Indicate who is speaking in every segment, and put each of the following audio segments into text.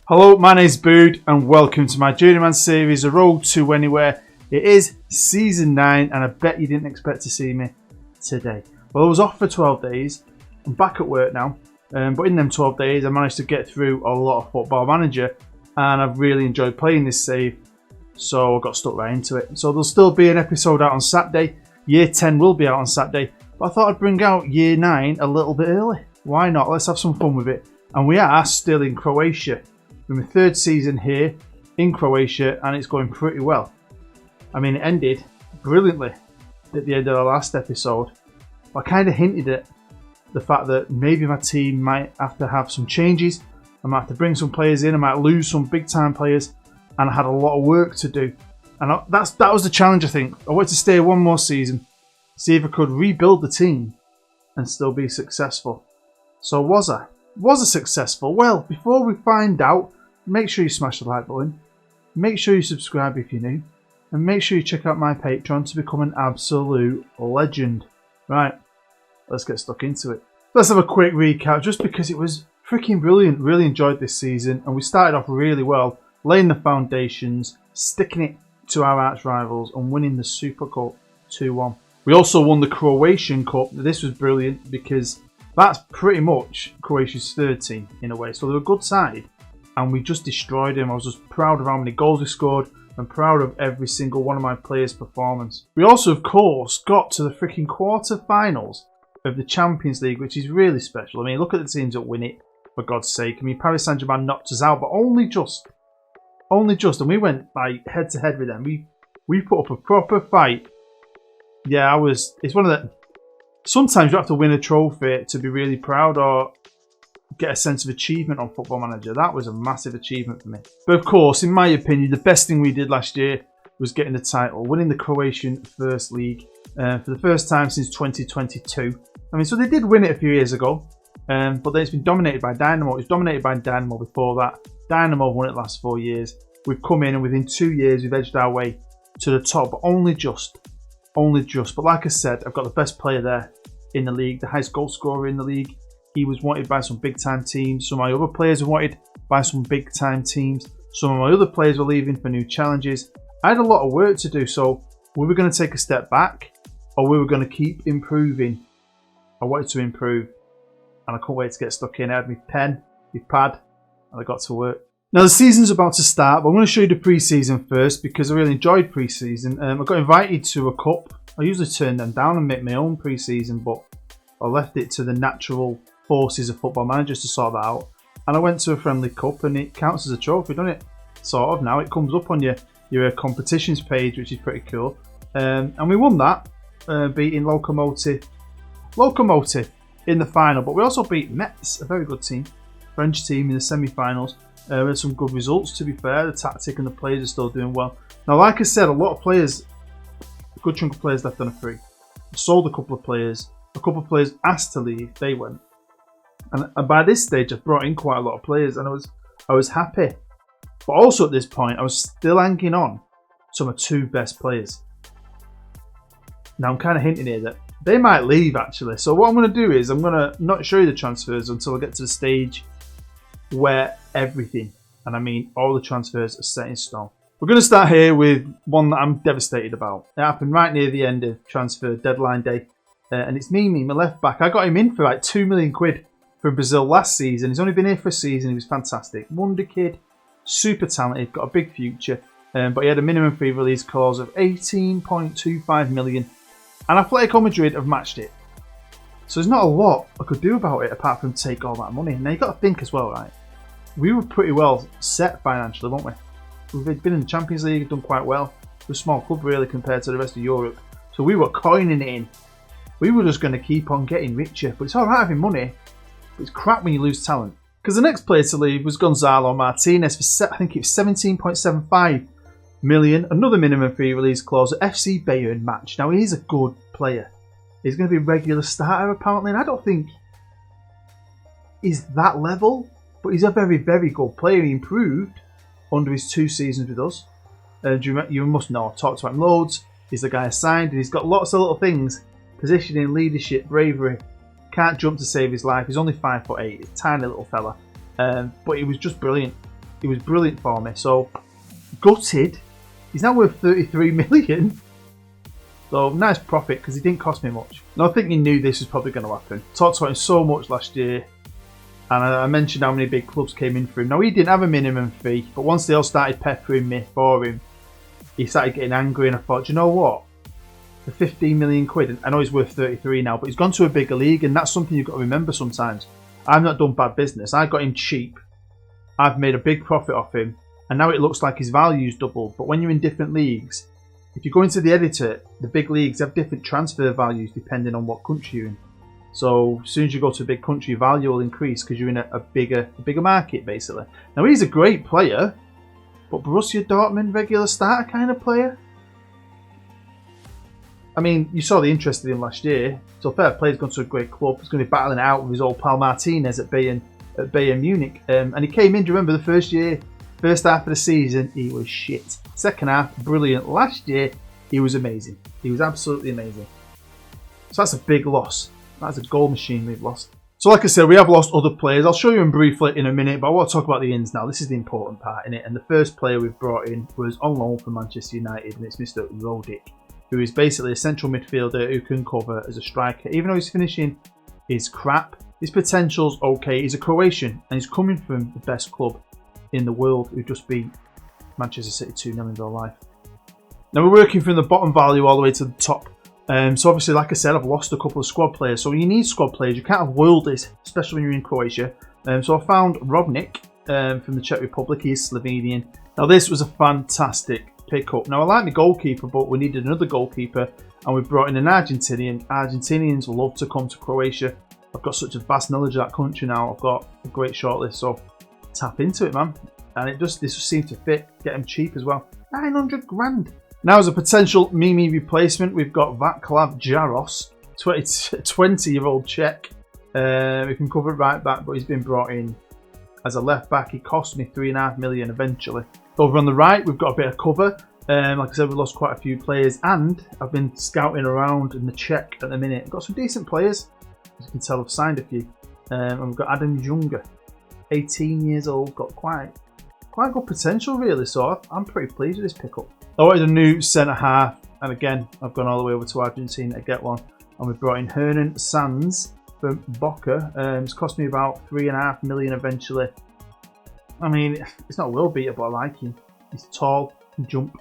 Speaker 1: Hello, my name's Bood and welcome to my Journeyman series, A Road to Anywhere. It is Season 9 and I bet you didn't expect to see me today. Well, I was off for 12 days. I'm back at work now, but in them 12 days I managed to get through a lot of Football Manager and I've really enjoyed playing this save, so I got stuck right into it. So there'll still be an episode out on Saturday. Year 10 will be out on Saturday, but I thought I'd bring out Year 9 a little bit early. Why not? Let's have some fun with it. And we are still in Croatia. We're in the third season here in Croatia and it's going pretty well. I mean, it ended brilliantly at the end of the last episode. I kind of hinted at the fact that maybe my team might have to have some changes. I might have to bring some players in. I might lose some big time players. And I had a lot of work to do. And that was the challenge, I think. I wanted to stay one more season, see if I could rebuild the team and still be successful. So was I? Was I successful? Well, before we find out, make sure you smash the like button, make sure you subscribe if you're new, and make sure you check out my Patreon to become an absolute legend. Right, let's get stuck into it. Let's have a quick recap just because it was freaking brilliant. Really enjoyed this season and we started off really well, laying the foundations, sticking it to our arch rivals and winning the Super Cup 2-1. We also won the Croatian Cup. This was brilliant because that's pretty much Croatia's third team in a way, so they're a good side. And we just destroyed him. I was just proud of how many goals we scored and proud of every single one of my players' performance. We also, of course, got to the freaking quarter-finals of the Champions League, which is really special. I mean, look at the teams that win it, for God's sake. I mean, Paris Saint-Germain knocked us out, but only just. Only just. And we went like head-to-head with them. We put up a proper fight. Yeah, it's one of the... Sometimes you have to win a trophy to be really proud or get a sense of achievement on Football Manager. That was a massive achievement for me. But of course, in my opinion, the best thing we did last year was getting the title, winning the Croatian First League for the first time since 2022. I mean, so they did win it a few years ago, but then it's been dominated by Dynamo. It was dominated by Dynamo before that. Dynamo won it the last 4 years. We've come in and within 2 years we've edged our way to the top, but only just. Only just. But like I said, I've got the best player there in the league, the highest goal scorer in the league. He was wanted by some big time teams. Some of my other players were wanted by some big time teams. Some of my other players were leaving for new challenges. I had a lot of work to do, so we were going to take a step back or we were going to keep improving. I wanted to improve and I couldn't wait to get stuck in. I had my pen, my pad, and I got to work. Now the season's about to start, but I'm going to show you the pre-season first because I really enjoyed pre-season. I got invited to a cup. I usually turn them down and make my own pre-season, but I left it to the natural forces of Football Managers to sort that out. And I went to a friendly cup and it counts as a trophy, doesn't it? Sort of now. It comes up on your competitions page, which is pretty cool. And we won that, beating Lokomotiv in the final. But we also beat Metz, a very good team, French team in the semi-finals. We had some good results, to be fair. The tactic and the players are still doing well. Now, like I said, a lot of players, a good chunk of players left on a free. I sold a couple of players. A couple of players asked to leave. They went. And by this stage, I've brought in quite a lot of players, and I was happy. But also at this point, I was still hanging on to my two best players. Now I'm kind of hinting here that they might leave actually. So what I'm going to do is I'm going to not show you the transfers until I get to the stage where everything, and I mean all the transfers, are set in stone. We're going to start here with one that I'm devastated about. It happened right near the end of transfer deadline day, and it's Mimi, my left back. I got him in for like £2 million from Brazil last season. He's only been here for a season. He was fantastic. Wonder kid, super talented, got a big future. But he had a minimum fee release clause of 18.25 million. And Atletico Madrid have matched it. So there's not a lot I could do about it apart from take all that money. Now you've got to think as well, right? We were pretty well set financially, weren't we? We've been in the Champions League, done quite well. We're a small club really compared to the rest of Europe. So we were coining it in. We were just going to keep on getting richer. But it's alright having money. But it's crap when you lose talent. Because the next player to leave was Gonzalo Martinez for, I think it was 17.75 million. Another minimum fee release clause at FC Bayern match. Now he's a good player. He's going to be a regular starter apparently. And I don't think he's that level. But he's a very, very good player. He improved under his 2 seasons with us. You must know, I've talked about him loads. He's the guy assigned and he's got lots of little things. Positioning, leadership, bravery. Can't jump to save his life. He's only 5'8", a tiny little fella. But he was just brilliant. He was brilliant for me. So, gutted. He's now worth 33 million. So, nice profit because he didn't cost me much. And I think he knew this was probably going to happen. Talked about him so much last year. And I mentioned how many big clubs came in for him. Now, he didn't have a minimum fee. But once they all started peppering me for him, he started getting angry. And I thought, do you know what? For 15 million quid, I know he's worth 33 now, but he's gone to a bigger league. And that's something you've got to remember sometimes. I've not done bad business. I got him cheap. I've made a big profit off him. And now it looks like his value's doubled. But when you're in different leagues, if you go into the editor, the big leagues have different transfer values depending on what country you're in. So as soon as you go to a big country, your value will increase because you're in a bigger market, basically. Now he's a great player, but Borussia Dortmund regular starter kind of player. I mean, you saw the interest in him last year. So fair play, he's gone to a great club. He's going to be battling it out with his old pal Martinez at Bayern Munich. And he came in, do you remember the first half of the season, he was shit. Second half, brilliant. Last year, he was amazing. He was absolutely amazing. So that's a big loss. That's a goal machine we've lost. So like I said, we have lost other players. I'll show you them briefly in a minute, but I want to talk about the ins now. This is the important part in it. And the first player we've brought in was on loan from Manchester United, and it's Mr. Rodic, who is basically a central midfielder who can cover as a striker. Even though his finishing is crap, his potential's okay. He's a Croatian, and he's coming from the best club in the world, who just beat Manchester City 2-0 in real life. Now we're working from the bottom value all the way to the top. So obviously, like I said, I've lost a couple of squad players. So you need squad players. You can't have worldies, especially when you're in Croatia. So I found Robnik from the Czech Republic. He's Slovenian. Now this was a fantastic pickup. Now I like my goalkeeper, but we needed another goalkeeper, and we brought in an Argentinian. Argentinians love to come to Croatia. I've got such a vast knowledge of that country now. I've got a great shortlist, so tap into it, man. And this just seemed to fit. Get him cheap as well. 900 grand. Now as a potential Mimi replacement, we've got Václav Jaros, 20-year-old Czech. We can cover it right back, but he's been brought in as a left back. He cost me 3.5 million eventually. Over on the right, we've got a bit of cover. Like I said, we lost quite a few players, and I've been scouting around in the Czech at the minute. I've got some decent players. As you can tell, I've signed a few. And we've got Adam Junger, 18 years old, got quite good potential really, so I'm pretty pleased with this pickup. I wanted a new centre half, and again, I've gone all the way over to Argentina to get one. And we've brought in Hernan Sanz from Boca. It's cost me about 3.5 million eventually. I mean, it's not a world beater, but I like him. He's tall, can jump,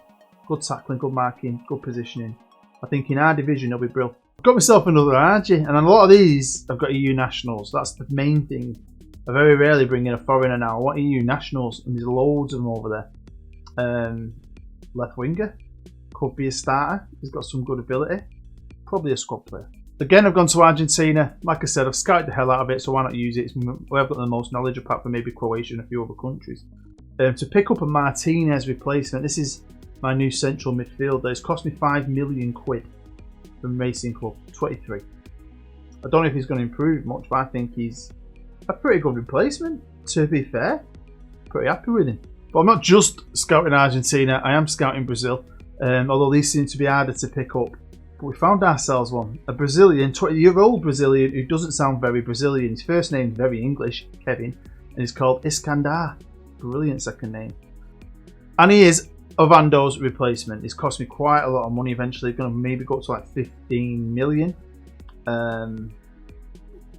Speaker 1: good tackling, good marking, good positioning. I think in our division he'll be brilliant. I've got myself another RG, and a lot of these I've got EU nationals. That's the main thing. I very rarely bring in a foreigner now. I want EU nationals, and there's loads of them over there. Left winger, could be a starter. He's got some good ability. Probably a squad player. Again, I've gone to Argentina. Like I said, I've scouted the hell out of it, so why not use it? It's where I've got the most knowledge, apart from maybe Croatia and a few other countries. To pick up a Martinez replacement, this is my new central midfielder. It's cost me 5 million quid from Racing Club, 23. I don't know if he's going to improve much, but I think he's a pretty good replacement, to be fair. Pretty happy with him. But I'm not just scouting Argentina, I am scouting Brazil. Although these seem to be harder to pick up. But we found ourselves one. A Brazilian, 20-year-old Brazilian who doesn't sound very Brazilian. His first name's very English, Kevin. And he's called Iskandar. Brilliant second name. And he is Ovando's replacement. It's cost me quite a lot of money eventually. Going to maybe go up to like 15 million.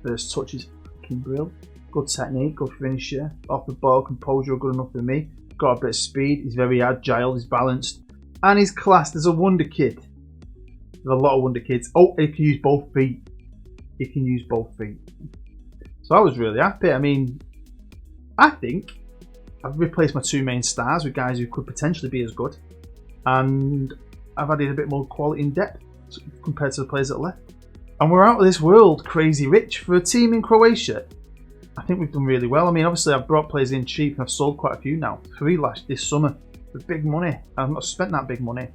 Speaker 1: First touch is fucking brilliant. Good technique, good finisher. Off the ball, composure good enough for me. Got a bit of speed. He's very agile, he's balanced. And he's classed as a wonder kid. There's a lot of wonder kids. Oh, he can use both feet. He can use both feet. So I was really happy. I mean, I think I've replaced my two main stars with guys who could potentially be as good. And I've added a bit more quality and depth compared to the players that left. And we're out of this world crazy rich. For a team in Croatia, I think we've done really well. I mean, obviously I've brought players in cheap and I've sold quite a few now. 3 this summer for big money. I've not spent that big money.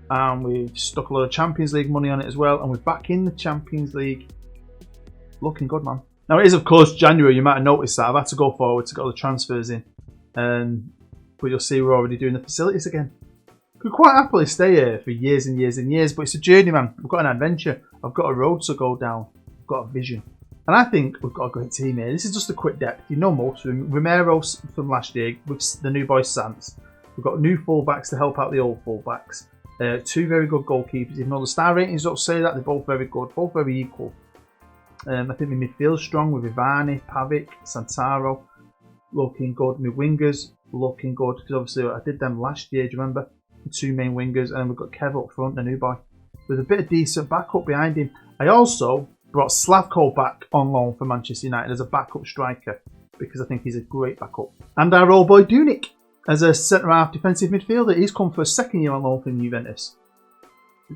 Speaker 1: And we've stuck a lot of Champions League money on it as well. And we're back in the Champions League. Looking good, man. Now it is, of course, January. You might have noticed that. I've had to go forward to get all the transfers in. But you'll see we're already doing the facilities again. Could quite happily stay here for years and years and years. But it's a journey, man. I've got an adventure. I've got a road to go down. I've got a vision. And I think we've got a great team here. This is just a quick depth. You know most of them. Romero from last year with the new boy Sans. We've got new fullbacks to help out the old fullbacks. 2 very good goalkeepers. Even though the star ratings don't say that, they're both very good, both very equal. I think my midfield's strong with Ivani, Pavic, Santaro looking good. My wingers looking good because obviously I did them last year. Do you remember? The 2 main wingers, and then we've got Kev up front, the new boy, with a bit of decent backup behind him. I also brought Slavko back on loan for Manchester United as a backup striker because I think he's a great backup. And our old boy Dunic as a centre-half defensive midfielder. He's come for a second year on loan from Juventus.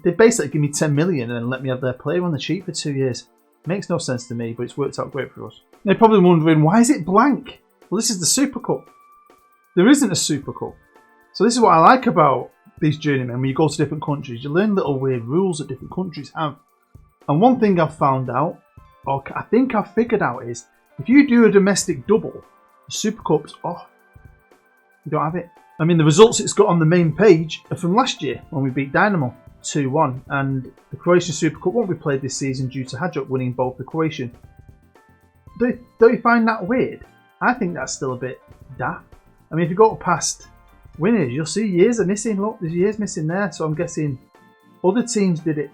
Speaker 1: They basically give me 10 million and then let me have their player on the cheap for 2 years. Makes no sense to me, but it's worked out great for us. They're probably wondering, why is it blank? Well, this is the Super Cup. There isn't a Super Cup. So this is what I like about these journeymen. When you go to different countries, you learn little weird rules that different countries have. And one thing I've found out, or I think I've figured out, is if you do a domestic double, the Super Cup's off. You don't have it. I mean, the results it's got on the main page are from last year when we beat Dynamo 2-1. And the Croatian Super Cup won't be played this season due to Hajduk winning both the Croatian. Don't you find that weird? I think that's still a bit daft. I mean, if you go past winners, you'll see years are missing. Look, there's years missing there. So I'm guessing other teams did it.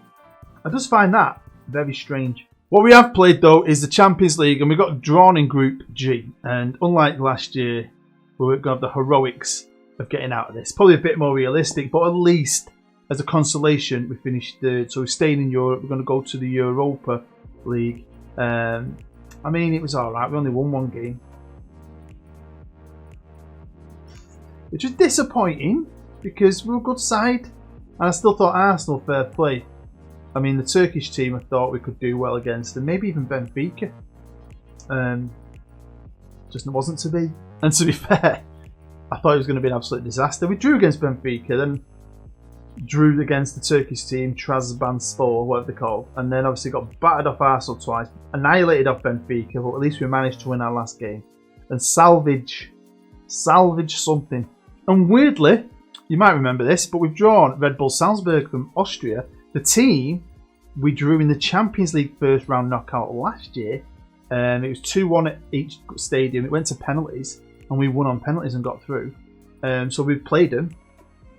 Speaker 1: I just find that very strange. What we have played, though, is the Champions League, and we got drawn in Group G. And unlike last year, we're going to have the heroics of getting out of this. Probably a bit more realistic, but at least as a consolation, we finished third. So we're staying in Europe. We're going to go to the Europa League. I mean, it was alright. We only won 1 game, which was disappointing because we were a good side. And I still thought Arsenal, fair play. I mean, the Turkish team I thought we could do well against, and maybe even Benfica. Just wasn't to be. And to be fair, I thought it was going to be an absolute disaster. We drew against Benfica, then drew against the Turkish team, Trabzonspor, whatever they're called, and then obviously got battered off Arsenal twice, annihilated off Benfica, but at least we managed to win our last game and salvage something. And weirdly, you might remember this, but we've drawn Red Bull Salzburg from Austria, the team we drew in the Champions League first round knockout last year. It was 2-1 at each stadium. It went to penalties, and we won on penalties and got through. So we've played them.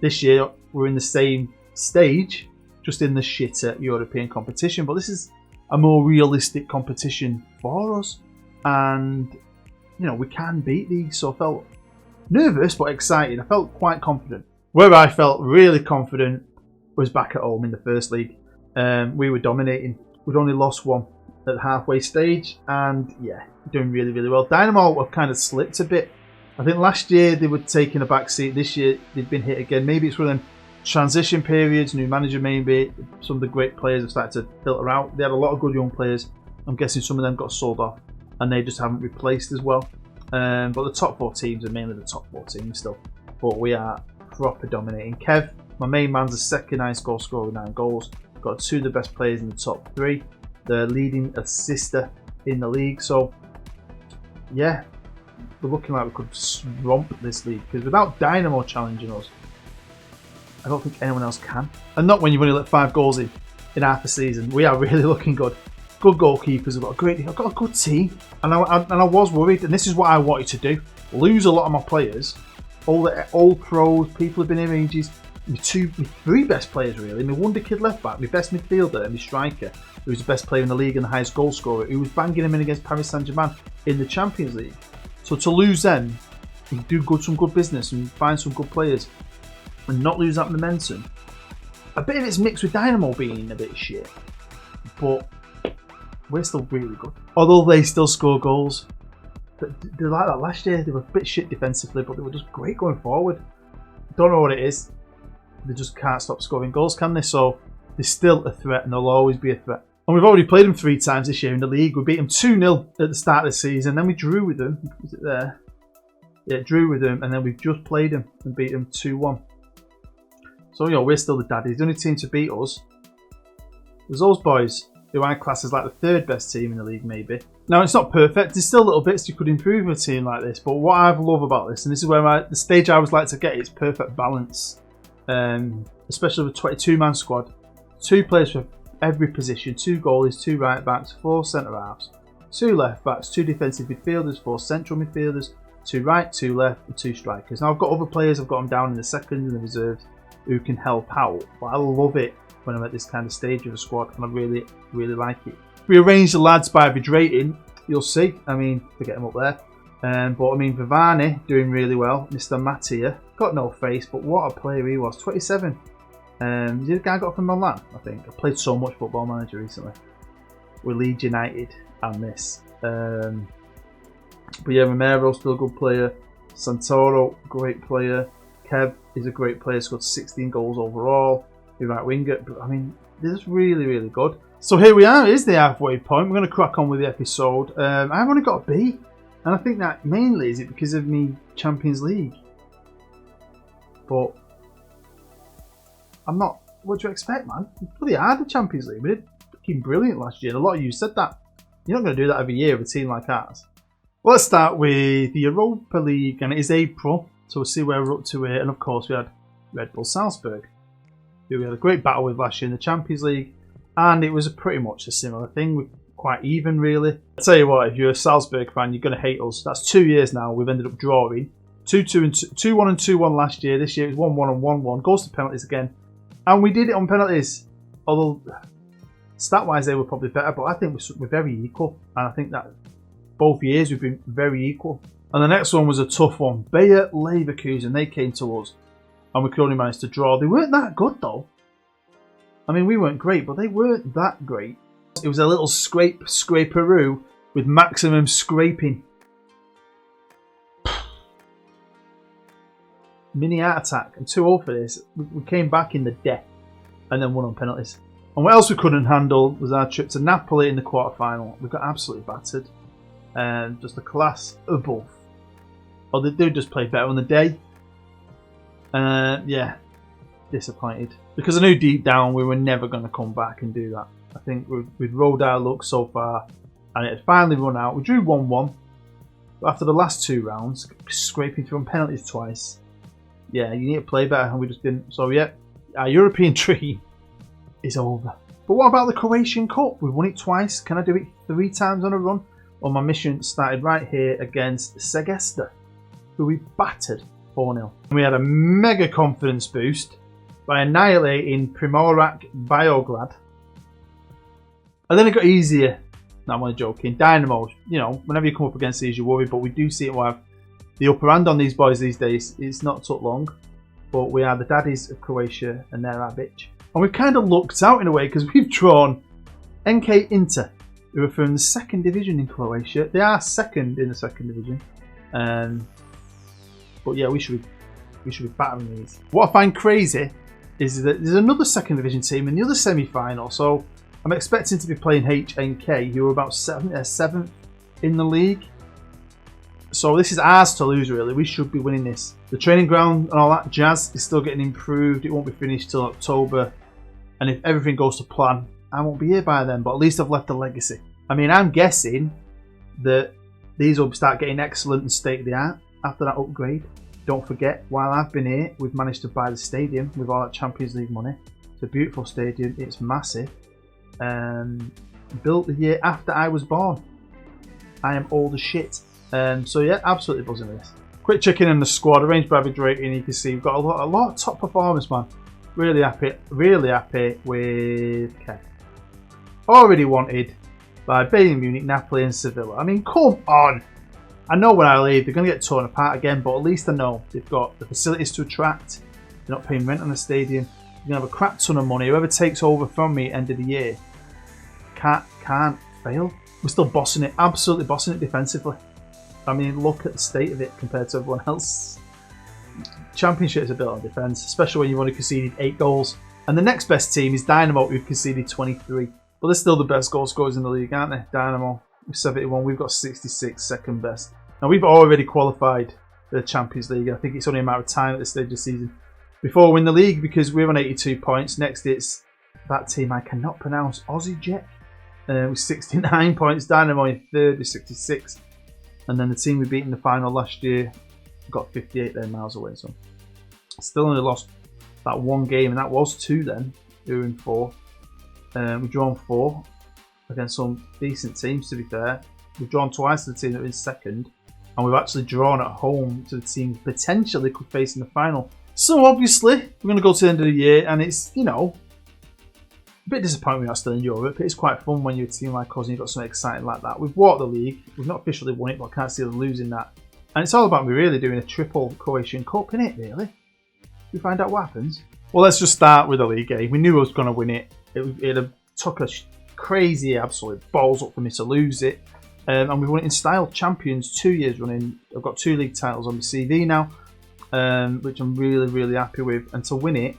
Speaker 1: This year, we're in the same stage, just in the shitter European competition. But this is a more realistic competition for us. And, you know, we can beat these. So I felt nervous but excited. I felt quite confident. Where I felt really confident was back at home in the first league. We were dominating. We'd only lost 1 at the halfway stage, and yeah, doing really, really well. Dynamo have kind of slipped a bit. I think last year they were taking a back seat. This year they've been hit again. Maybe it's one of them transition periods, new manager maybe. Some of the great players have started to filter out. They had a lot of good young players. I'm guessing some of them got sold off, and they just haven't replaced as well. But the top 4 teams are mainly the top 4 teams still. But we are proper dominating. Kev, my main man's the second highest goal scorer with 9 goals. Got 2 of the best players in the top 3. The leading assister in the league. So, yeah, we're looking like we could romp this league. Because without Dynamo challenging us, I don't think anyone else can. And not when you've only let 5 goals in half a season. We are really looking good. Good goalkeepers. I've got a good team. And I was worried. And this is what I wanted to do. Lose a lot of my players. All the old pros, people have been here ages. My 3 best players really. My wonder kid left back, my best midfielder, and my striker, who was the best player in the league and the highest goal scorer, who was banging him in against Paris Saint-Germain in the Champions League. So to lose them, and do some good business and find some good players, and not lose that momentum. A bit of it's mixed with Dynamo being a bit shit, but we're still really good. Although they still score goals. But they're like that last year. They were a bit shit defensively, but they were just great going forward. Don't know what it is. They just can't stop scoring goals, can they? So they're still a threat, and they'll always be a threat. And we've already played them 3 times this year in the league. We beat them 2-0 at the start of the season. Then we drew with them. Was it there? Yeah, drew with them, and then we've just played them and beat them 2-1. So, you know, we're still the daddies. The only team to beat us was those boys, who I class as like the 3rd best team in the league, maybe. Now, it's not perfect. There's still little bits you could improve with a team like this. But what I love about this, and this is where the stage I always like to get, is perfect balance. Especially with a 22-man squad. 2 players for every position. 2 goalies, 2 right backs, 4 centre halves. 2 left backs, 2 defensive midfielders, 4 central midfielders, 2 right, 2 left, and 2 strikers. Now I've got other players, I've got them down in the second and the reserves who can help out. But I love it when I'm at this kind of stage of a squad, and I really, really like it. We arranged the lads by average rating. You'll see. I mean, forget him up there. But I mean, Vivani doing really well. Mr. Mattia got no face, but what a player he was. 27. Is he the guy I got from Milan? I think. I played so much Football Manager recently with Leeds United and this. But yeah, Romero still a good player. Santoro, great player. Kev is a great player. Scored 16 goals overall. The right winger. But I mean, this is really, really good. So here we are. Here's the halfway point. We're going to crack on with the episode. I've only got a B. And I think that mainly is it because of me Champions League. But I'm not. What do you expect, man? It's pretty hard the Champions League. We did fucking brilliant last year. And a lot of you said that. You're not going to do that every year with a team like ours. Well, let's start with the Europa League, and it is April, so we'll see where we're up to here. And of course, we had Red Bull Salzburg, who we had a great battle with last year in the Champions League, and it was pretty much a similar thing. We're quite even, really. I'll tell you what, if you're a Salzburg fan, you're going to hate us. That's 2 years now. We've ended up drawing 2-1 and 2-1 last year. This year it was 1-1 and 1-1. Goes to penalties again, and we did it on penalties. Although stat-wise they were probably better, but I think we're very equal, and I think that both years we've been very equal. And the next one was a tough one. Bayer Leverkusen, they came to us, and we could only manage to draw. They weren't that good though. I mean, we weren't great, but they weren't that great. It was a little scraperoo with maximum scraping. Mini heart attack, and 2-0 for this. We came back in the death and then won on penalties. And what else we couldn't handle was our trip to Napoli in the quarter-final. We got absolutely battered. Just a class above. Oh, they do just play better on the day. Yeah, disappointed. Because I knew deep down we were never going to come back and do that. I think we'd rolled our luck so far, and it had finally run out. We drew 1-1. But after the last 2 rounds, scraping through on penalties twice. Yeah, you need to play better, and we just didn't. So yeah, our European dream is over. But what about the Croatian Cup? We've won it twice. Can I do it 3 times on a run? Well, my mission started right here against Segesta, who we battered 4-0. We had a mega confidence boost by annihilating Primorac Biograd. And then it got easier. No, I'm only joking. Dynamo, you know, whenever you come up against these, you worry, but we do see it will have the upper hand on these boys these days. It's not took long, but we are the daddies of Croatia, and they're our bitch. And we've kind of lucked out in a way because we've drawn NK Inter, who are from the 2nd division in Croatia. They are 2nd in the 2nd division. But yeah, we should be battering these. What I find crazy is that there's another 2nd division team in the other semi-final. So I'm expecting to be playing HNK, who are about 7th in the league. So this is ours to lose, really. We should be winning this. The training ground and all that jazz is still getting improved. It won't be finished till October. And if everything goes to plan, I won't be here by then, but at least I've left a legacy. I mean, I'm guessing that these will start getting excellent and state-of-the-art after that upgrade. Don't forget, while I've been here, we've managed to buy the stadium with all that Champions League money. It's a beautiful stadium. It's massive. Built the year after I was born. I am old as shit. So yeah, absolutely buzzing with this. Quick check-in on the squad. Arranged by average rating. You can see we've got a lot of top performers, man. Really happy with Kev. Already wanted by Bayern Munich, Napoli and Sevilla. I mean, come on. I know when I leave, they're going to get torn apart again, but at least I know they've got the facilities to attract. They're not paying rent on the stadium. They're going to have a crap ton of money. Whoever takes over from me at the end of the year can't fail. We're still bossing it, absolutely bossing it defensively. I mean, look at the state of it compared to everyone else. Championships are built on defence, especially when you've only conceded 8 goals. And the next best team is Dynamo, who've conceded 23. But they're still the best goal scorers in the league, aren't they? Dynamo with 71, we've got 66, second best. Now we've already qualified for the Champions League. I think it's only a matter of time at this stage of the season before we win the league, because we're on 82 points. Next it's that team I cannot pronounce, Aussie Jet, with 69 points. Dynamo in third with 66. And then the team we beat in the final last year got 58, they're miles away. So still only lost that 1 game, and that was 2 then. We were in 4. We've drawn 4 against some decent teams, to be fair. We've drawn twice to the team that is second, and we've actually drawn at home to the team potentially could face in the final. So obviously, we're going to go to the end of the year, and it's, you know, a bit disappointing we're not still in Europe. It's quite fun when you're a team like us and you've got something exciting like that. We've walked the league. We've not officially won it, but I can't see us losing that. And it's all about me really doing a triple Croatian Cup, innit, really? We find out what happens. Well, let's just start with the league game. We knew I was going to win it. It took a crazy absolute balls up for me to lose it. And we've won it in style. Champions 2 years running. I've got 2 league titles on my CV now, which I'm really, really happy with. And to win it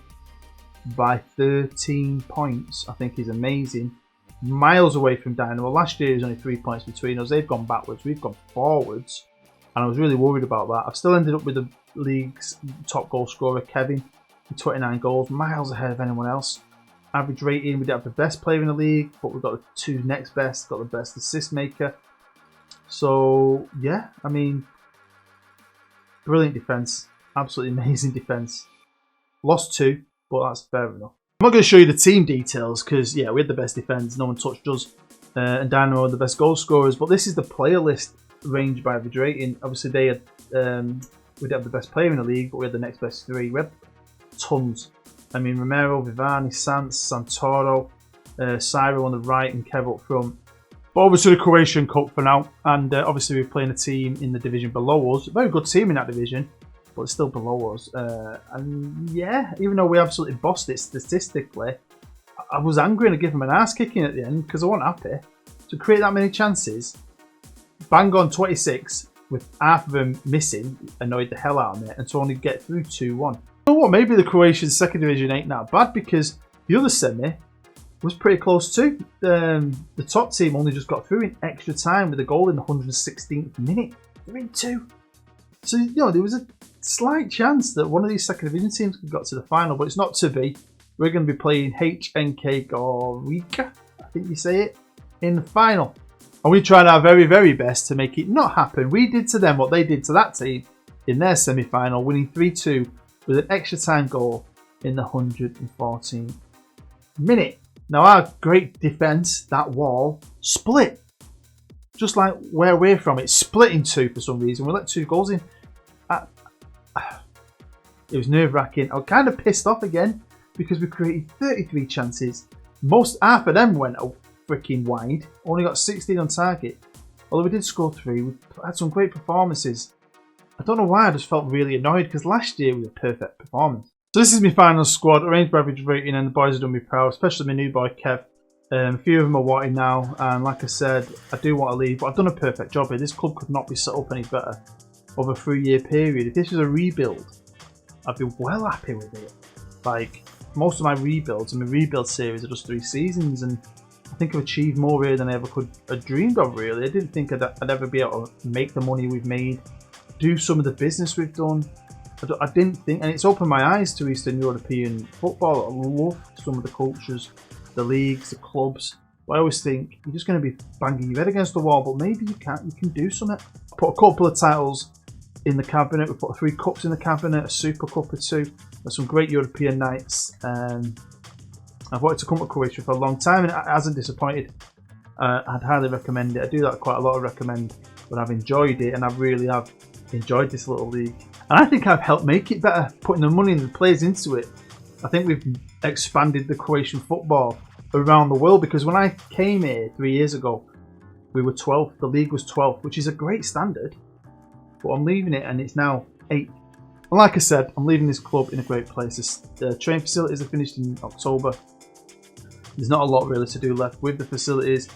Speaker 1: by 13 points, I think is amazing. Miles away from Dynamo. Last year, there was only 3 points between us. They've gone backwards. We've gone forwards. And I was really worried about that. I've still ended up with the league's top goal scorer, Kevin, with 29 goals, miles ahead of anyone else. Average rating, we don't have the best player in the league, but we've got the 2 next best, got the best assist maker. So, yeah, I mean, brilliant defence. Absolutely amazing defence. Lost 2, but that's fair enough. I'm not going to show you the team details because, yeah, we had the best defence, no one touched us. And Dynamo had the best goal scorers, but this is the player list ranged by average rating. Obviously, they had, we didn't have the best player in the league, but we had the next best 3. We had tons. I mean, Romero, Vivani, Sanz, Santoro, Cyro on the right, and Kev up front. But obviously, the Croatian Cup for now, and obviously, we're playing a team in the division below us. A very good team in that division, but it's still below us. And yeah, even though we absolutely bossed it statistically, I was angry and I gave them an ass kicking at the end because I wasn't happy to create that many chances. Bang on 26 with half of them missing annoyed the hell out of me, and to only get through 2-1. You know what? Maybe the Croatian second division ain't that bad because the other semi was pretty close too. The top team only just got through in extra time with a goal in the 116th minute. They're in 2. So, you know, there was a slight chance that one of these second division teams could got to the final, but it's not to be. We're going to be playing HNK Gorica, I think you say it, in the final. And we tried our very, very best to make it not happen. We did to them what they did to that team in their semi-final, winning 3-2 with an extra time goal in the 114th minute. Now our great defence, that wall, split. Just like where we're from, it's split in 2 for some reason. We let 2 goals in. It was nerve-wracking. I was kind of pissed off again because we created 33 chances. Half of them went out freaking wide. Only got 16 on target. Although we did score 3, we had some great performances. I don't know why, I just felt really annoyed because last year was a perfect performance. So this is my final squad, arranged by average rating, and the boys have done me proud, especially my new boy Kev. A few of them are wanting now, and like I said, I do want to leave, but I've done a perfect job here. This club could not be set up any better over a 3-year period. If this was a rebuild, I'd be well happy with it. Like, most of my rebuilds and my rebuild series are just 3 seasons, and I think I've achieved more here than I ever could have dreamed of, really. I didn't think I'd ever be able to make the money we've made, do some of the business we've done. I didn't think, and it's opened my eyes to Eastern European football. I love some of the cultures, the leagues, the clubs. But I always think you're just going to be banging your head against the wall, but maybe you can't. You can do something. Put a couple of titles in the cabinet. We put 3 cups in the cabinet, a Super Cup or 2. There's some great European nights. I've wanted to come to Croatia for a long time, and it hasn't disappointed. I'd highly recommend it. I do that quite a lot. I recommend, but I've enjoyed it, and I really have enjoyed this little league. And I think I've helped make it better, putting the money and the players into it. I think we've expanded the Croatian football around the world, because when I came here 3 years ago, we were 12th. The league was 12th, which is a great standard. But I'm leaving it, and it's now 8th. And like I said, I'm leaving this club in a great place. The training facilities are finished in October. There's not a lot really to do left with the facilities.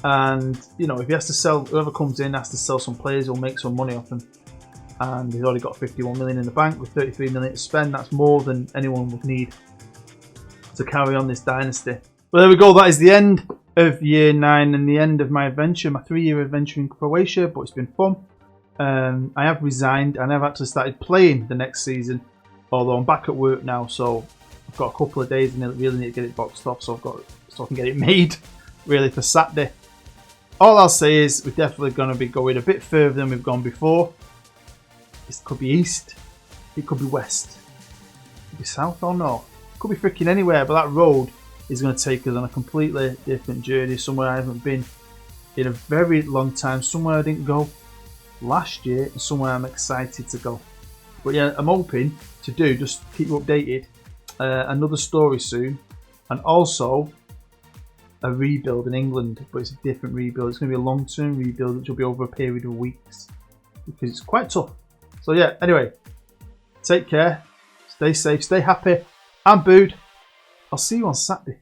Speaker 1: And, you know, if he has to sell, whoever comes in has to sell some players, he'll make some money off them. And he's already got 51 million in the bank with 33 million to spend. That's more than anyone would need to carry on this dynasty. Well, there we go. That is the end of year 9 and the end of my adventure, my 3-year adventure in Croatia. But it's been fun. I have resigned and I've actually started playing the next season. Although I'm back at work now, so I've got a couple of days and I really need to get it boxed off, so I can get it made really for Saturday. All I'll say is we're definitely going to be going a bit further than we've gone before. It could be east, it could be west, it could be south or north, it could be freaking anywhere, but that road is going to take us on a completely different journey, somewhere I haven't been in a very long time, somewhere I didn't go last year and somewhere I'm excited to go. But yeah, I'm hoping to do, just keep you updated, another story soon, and also a rebuild in England, but it's a different rebuild. It's going to be a long-term rebuild, which will be over a period of weeks, because it's quite tough. So yeah, anyway, take care, stay safe, stay happy, and Bood. I'll see you on Saturday.